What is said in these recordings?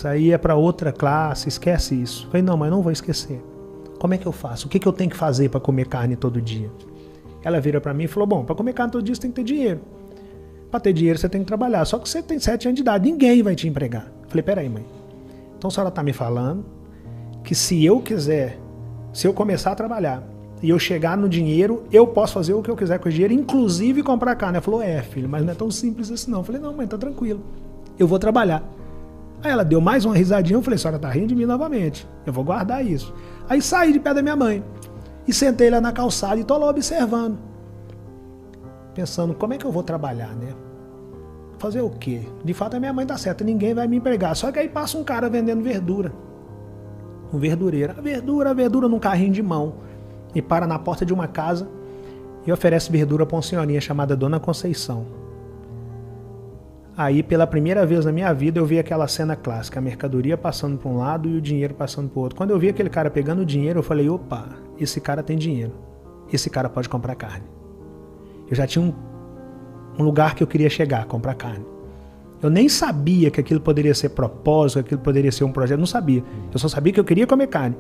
Aí é para outra classe, esquece isso. Eu falei, não, mas não vou esquecer. Como é que eu faço? O que eu tenho que fazer para comer carne todo dia? Ela vira para mim e falou, bom, para comer carne todo dia você tem que ter dinheiro. Para ter dinheiro você tem que trabalhar. Só que você tem 7 anos de idade, ninguém vai te empregar. Eu falei, peraí, mãe. Então a senhora está me falando que se eu começar a trabalhar e eu chegar no dinheiro, eu posso fazer o que eu quiser com o dinheiro, inclusive comprar carne. Ela falou, filho, mas não é tão simples assim não. Eu falei, não, mãe, tá tranquilo. Eu vou trabalhar. Aí ela deu mais uma risadinha, eu falei, a senhora tá rindo de mim novamente. Eu vou guardar isso. Aí saí de pé da minha mãe e sentei lá na calçada e tô lá observando. Pensando, como é que eu vou trabalhar, né? Fazer o quê? De fato a minha mãe tá certa, ninguém vai me empregar. Só que aí passa um cara vendendo verdura. Um verdureiro. A verdura num carrinho de mão. E para na porta de uma casa e oferece verdura pra uma senhorinha chamada Dona Conceição. Aí, pela primeira vez na minha vida, eu vi aquela cena clássica, a mercadoria passando para um lado e o dinheiro passando para o outro. Quando eu vi aquele cara pegando o dinheiro, eu falei, opa, esse cara tem dinheiro. Esse cara pode comprar carne. Eu já tinha um lugar que eu queria chegar, comprar carne. Eu nem sabia que aquilo poderia ser propósito, que aquilo poderia ser um projeto, não sabia. Eu só sabia que eu queria comer carne.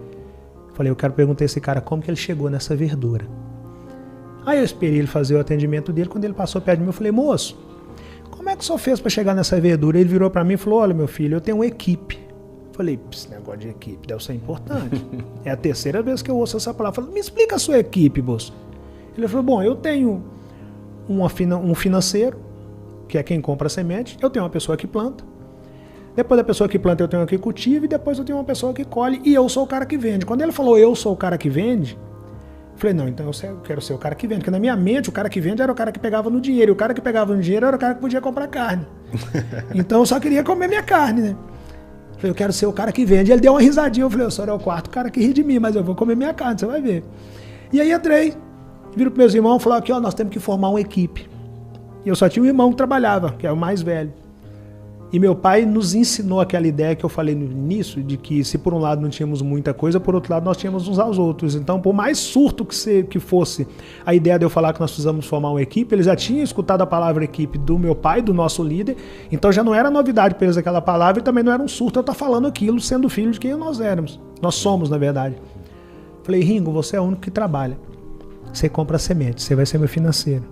Falei, eu quero perguntar a esse cara como que ele chegou nessa verdura. Aí eu esperei ele fazer o atendimento dele, quando ele passou perto de mim, eu falei, moço, como é que o senhor fez para chegar nessa verdura? Ele virou para mim e falou, olha meu filho, eu tenho uma equipe. Falei, esse negócio de equipe deve ser importante. É a terceira vez que eu ouço essa palavra. Falei, me explica a sua equipe, moço. Ele falou, bom, eu tenho um financeiro, que é quem compra a semente, eu tenho uma pessoa que planta, depois da pessoa que planta eu tenho uma que cultiva e depois eu tenho uma pessoa que colhe e eu sou o cara que vende. Quando ele falou eu sou o cara que vende, eu falei, não, então eu quero ser o cara que vende, porque na minha mente o cara que vende era o cara que pegava no dinheiro, e o cara que pegava no dinheiro era o cara que podia comprar carne. Então eu só queria comer minha carne, né? Eu falei, eu quero ser o cara que vende. Ele deu uma risadinha, eu falei, o senhor é o quarto cara que ri de mim, mas eu vou comer minha carne, você vai ver. E aí entrei, viro para meus irmãos e falei, aqui ó, nós temos que formar uma equipe. E eu só tinha um irmão que trabalhava, que é o mais velho. E meu pai nos ensinou aquela ideia que eu falei no início, de que se por um lado não tínhamos muita coisa, por outro lado nós tínhamos uns aos outros. Então, por mais surto que fosse a ideia de eu falar que nós precisamos formar uma equipe, eles já tinham escutado a palavra equipe do meu pai, do nosso líder, então já não era novidade para eles aquela palavra e também não era um surto eu estar falando aquilo, sendo filho de quem nós éramos. Nós somos, na verdade. Falei, Ringo, você é o único que trabalha. Você compra semente, você vai ser meu financeiro.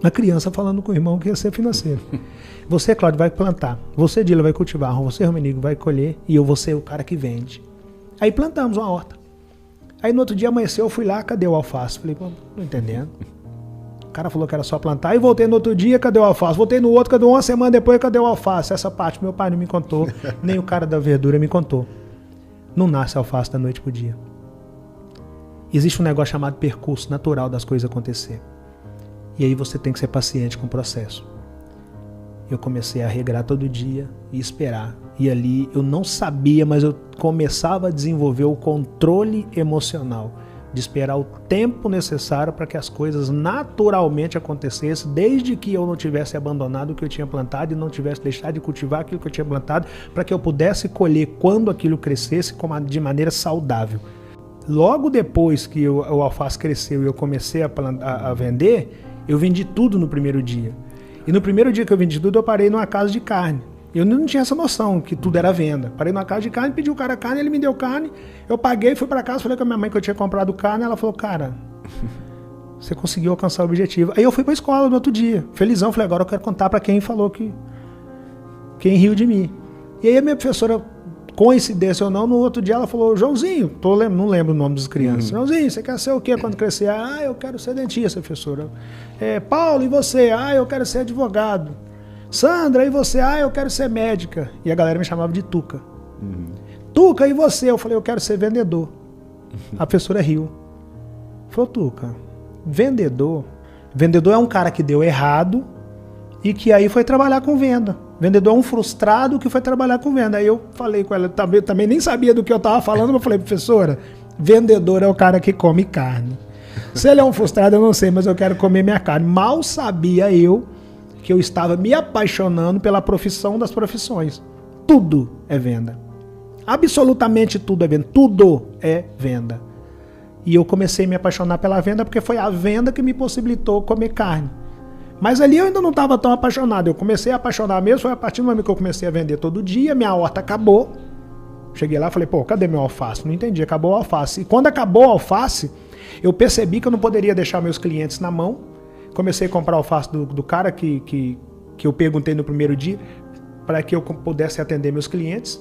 Uma criança falando com o irmão que ia ser financeiro. Você, Cláudio, vai plantar. Você, Dila, vai cultivar. Você, Romenigo, vai colher. E eu vou ser o cara que vende. Aí plantamos uma horta. Aí no outro dia amanheceu, eu fui lá, cadê o alface? Falei, pô, não entendendo. O cara falou que era só plantar. Aí voltei no outro dia, cadê o alface? Voltei no outro, cadê uma semana depois, cadê o alface? Essa parte meu pai não me contou, nem o cara da verdura me contou. Não nasce alface da noite pro dia. Existe um negócio chamado percurso natural das coisas acontecer. E aí você tem que ser paciente com o processo. Eu comecei a regrar todo dia e esperar. E ali eu não sabia, mas eu começava a desenvolver o controle emocional. De esperar o tempo necessário para que as coisas naturalmente acontecessem, desde que eu não tivesse abandonado o que eu tinha plantado e não tivesse deixado de cultivar aquilo que eu tinha plantado, para que eu pudesse colher quando aquilo crescesse de maneira saudável. Logo depois que o alface cresceu e eu comecei a vender, eu vendi tudo no primeiro dia. E no primeiro dia que eu vendi tudo, eu parei numa casa de carne. Eu não tinha essa noção que tudo era venda. Parei numa casa de carne, pedi o cara carne, ele me deu carne, eu paguei, fui para casa, falei com a minha mãe que eu tinha comprado carne, ela falou, cara, você conseguiu alcançar o objetivo. Aí eu fui para a escola no outro dia, felizão, falei, agora eu quero contar para quem falou quem riu de mim. E aí a minha professora, coincidência ou não, no outro dia ela falou, Joãozinho, não lembro o nome das crianças, Joãozinho, você quer ser o quê quando crescer? Ah, eu quero ser dentista, professora. Paulo, e você? Ah, eu quero ser advogado. Sandra, e você? Ah, eu quero ser médica. E a galera me chamava de Tuca. Tuca, e você? Eu falei, eu quero ser vendedor. A professora riu. Falou, Tuca, vendedor é um cara que deu errado e que aí foi trabalhar com venda. Vendedor é um frustrado que foi trabalhar com venda. Aí eu falei com ela, também nem sabia do que eu estava falando, mas eu falei, professora, vendedor é o cara que come carne. Se ele é um frustrado, eu não sei, mas eu quero comer minha carne. Mal sabia eu que eu estava me apaixonando pela profissão das profissões. Tudo é venda. Absolutamente tudo é venda. Tudo é venda. E eu comecei a me apaixonar pela venda porque foi a venda que me possibilitou comer carne. Mas ali eu ainda não estava tão apaixonado. Eu comecei a apaixonar mesmo, foi a partir do momento que eu comecei a vender todo dia, minha horta acabou. Cheguei lá e falei, pô, cadê meu alface? Não entendi, acabou o alface. E quando acabou o alface, eu percebi que eu não poderia deixar meus clientes na mão. Comecei a comprar alface do cara que eu perguntei no primeiro dia, para que eu pudesse atender meus clientes.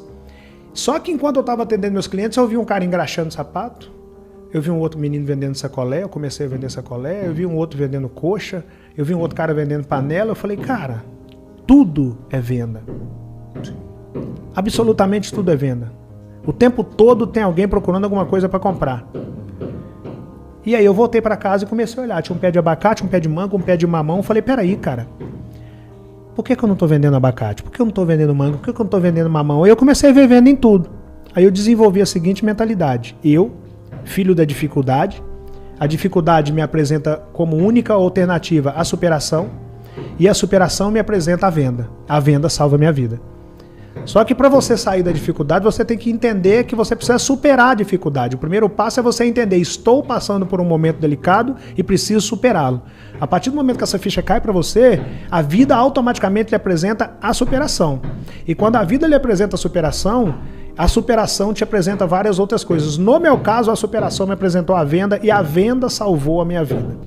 Só que enquanto eu estava atendendo meus clientes, eu vi um cara engraxando sapato, eu vi um outro menino vendendo sacolé, eu comecei a vender sacolé, eu vi um outro vendendo coxa, eu vi um outro cara vendendo panela, eu falei, cara, tudo é venda. Absolutamente tudo é venda. O tempo todo tem alguém procurando alguma coisa para comprar. E aí eu voltei para casa e comecei a olhar, tinha um pé de abacate, um pé de manga, um pé de mamão, eu falei, peraí, cara, por que eu não tô vendendo abacate? Por que eu não tô vendendo manga? Por que eu não tô vendendo mamão? Aí eu comecei a ver venda em tudo. Aí eu desenvolvi a seguinte mentalidade. Eu, filho da dificuldade, a dificuldade me apresenta como única alternativa a superação, e a superação me apresenta a venda. A venda salva a minha vida. Só que para você sair da dificuldade, você tem que entender que você precisa superar a dificuldade. O primeiro passo é você entender, estou passando por um momento delicado e preciso superá-lo. A partir do momento que essa ficha cai para você, a vida automaticamente lhe apresenta a superação. E quando a vida lhe apresenta a superação te apresenta várias outras coisas. No meu caso, a superação me apresentou a venda e a venda salvou a minha vida.